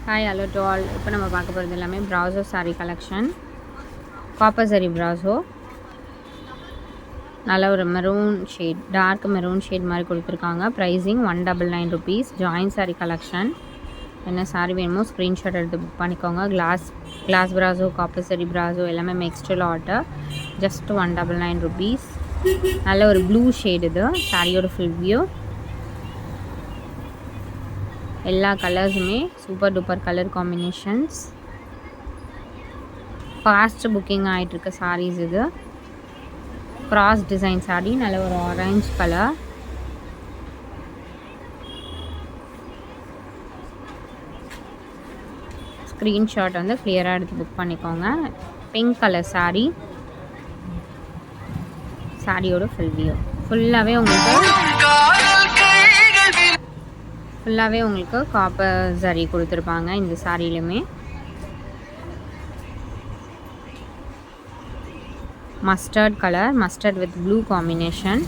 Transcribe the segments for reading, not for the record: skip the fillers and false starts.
Hi, hello to all. இப்போ நம்ம பார்க்க போகிறது எல்லாமே ப்ராசோ சாரீ கலெக்ஷன். காப்பர் சரி ப்ராசோ, நல்ல ஒரு maroon shade, dark maroon shade மாதிரி கொடுத்துருக்காங்க. Pricing 199 rupees. Join sari collection. என்ன சாரீ வேணுமோ ஸ்க்ரீன்ஷாட் எடுத்து புக் பண்ணிக்கோங்க. கிளாஸ் ப்ராசோ, காப்பர் சரி ப்ராசோ எல்லாமே மிக்ஸ்டு லாட்டு. Just 199 rupees. நல்ல ஒரு ப்ளூ ஷேட் இது. சாரியோட ஃபுல் வியூ. எல்லா கலர்ஸுமே super duper colour combinations. Fast booking ஆகிட்டுருக்க சாரீஸ் இது. கிராஸ் டிசைன் சாரீ, நல்ல ஒரு ஆரஞ்ச் கலர். ஸ்க்ரீன்ஷாட் வந்து கிளியராக எடுத்து புக் பண்ணிக்கோங்க. Pink colour sari. சாரியோட ஃபுல் வியூ. ஃபுல்லாகவே உங்களுக்கு காப்பர் சரி கொடுத்துருப்பாங்க இந்த சாரியிலுமே. Mustard colour, mustard with blue combination.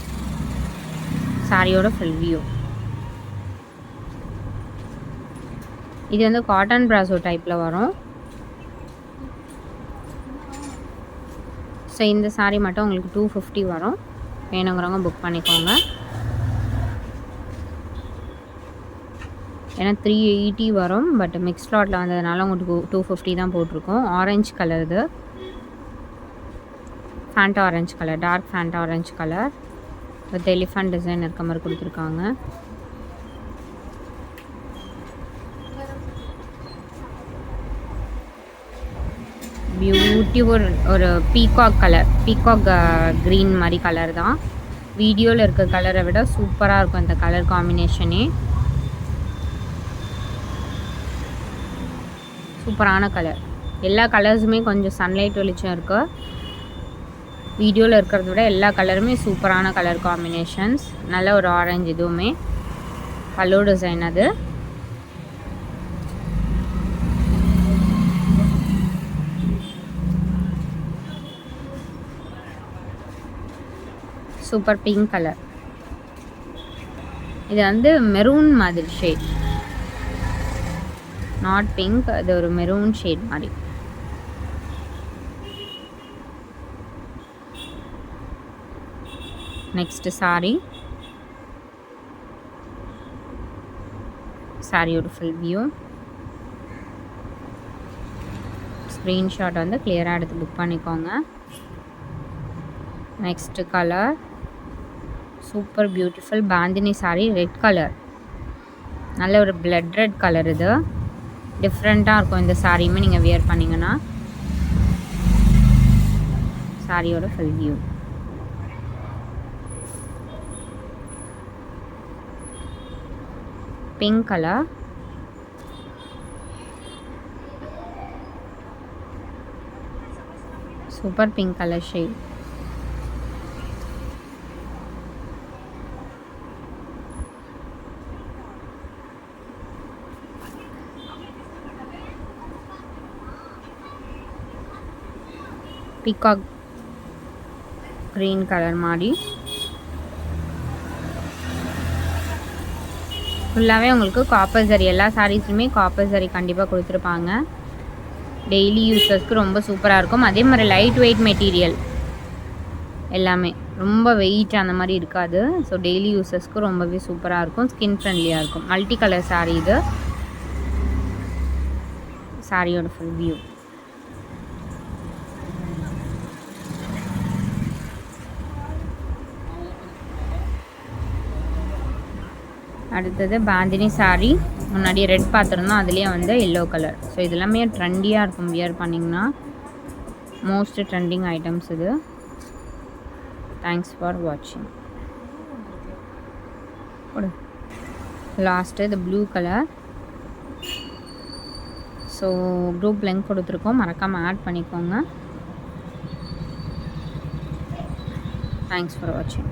சாரியோட ஃபுல் வியூ. இது வந்து காட்டன் ப்ராசோ டைப்பில் வரும். ஸோ இந்த சாரீ மட்டும் உங்களுக்கு 250 வரும். வேணுங்கிறவங்க புக் பண்ணிக்கோங்க. ஏன்னா 380 வரும், பட் மிக்ஸ் லாட்டில் வந்ததுனால உங்களுக்கு 250 தான் போட்டிருக்கோம். ஆரஞ்சு கலர் இது. Fanta orange colour, dark Fanta orange colour with elephant design இருக்க மாதிரி கொடுத்துருக்காங்க. பியூட்டிஃபுல் ஒரு பீகாக் கலர், பீகாக் க்ரீன் மாதிரி கலர் தான். வீடியோவில் இருக்க கலரை விட சூப்பராக இருக்கும் இந்த கலர் காம்பினேஷனே. சூப்பரான கலர். எல்லா கலர்ஸுமே கொஞ்சம் சன்லைட் வெளிச்சம் இருக்குது. வீடியோவில் இருக்கிறத விட எல்லா கலருமே சூப்பரான கலர் காம்பினேஷன்ஸ். நல்ல ஒரு ஆரஞ்சு, இதுவுமே பல்லு டிசைன். அது சூப்பர் பிங்க் கலர். இது வந்து மெரூன் மாதிரி ஷேட், நாட் பிங்க், அது ஒரு மெரூன் ஷேட் மாதிரி. நெக்ஸ்ட் சாரீ. சாரியோட ஃபுல் வியூ. ஸ்க்ரீன்ஷாட் வந்து கிளியராக எடுத்து புக் பண்ணிக்கோங்க. Next colour super beautiful bandhani sari, red colour. நல்ல ஒரு பிளட் ரெட் கலர். இது டிஃப்ரெண்ட்டாக இருக்கும் இந்த சாரியுமே நீங்கள் வியர் பண்ணிங்கன்னா. சாரியோட full view. Pink colour. Super pink colour shade. Peacock green colour மாதிரி. ஃபுல்லாகவே உங்களுக்கு காப்பர் சரி, எல்லா சாரீஸுமே காப்பர் சரி கண்டிப்பாக கொடுத்துருப்பாங்க. டெய்லி யூஸஸ்க்கு ரொம்ப சூப்பராக இருக்கும். அதே மாதிரி லைட் வெயிட் மெட்டீரியல் எல்லாமே, ரொம்ப வெயிட் அந்த மாதிரி இருக்காது. ஸோ டெய்லி யூஸஸ்க்கு ரொம்பவே சூப்பராக இருக்கும். ஸ்கின் ஃப்ரெண்ட்லியாக இருக்கும். மல்டி கலர் சாரீ இது. சாரியோட ஃபுல் வியூ. அடுத்தது பாந்தினி சாரீ. முன்னாடி ரெட் பார்த்துருந்தோம், அதுலேயே வந்து எல்லோ கலர். ஸோ இது எல்லாமே ட்ரெண்டியாக இருக்கும் வியர் பண்ணிங்கன்னா. மோஸ்ட் ட்ரெண்டிங் ஐட்டம்ஸ் இது. தேங்க்ஸ் ஃபார் வாட்சிங். லாஸ்ட்டு இது blue colour. So group link கொடுத்துருக்கோம், மறக்காமல் ஆட் பண்ணிக்கோங்க. தேங்க்ஸ் ஃபார் வாட்சிங்.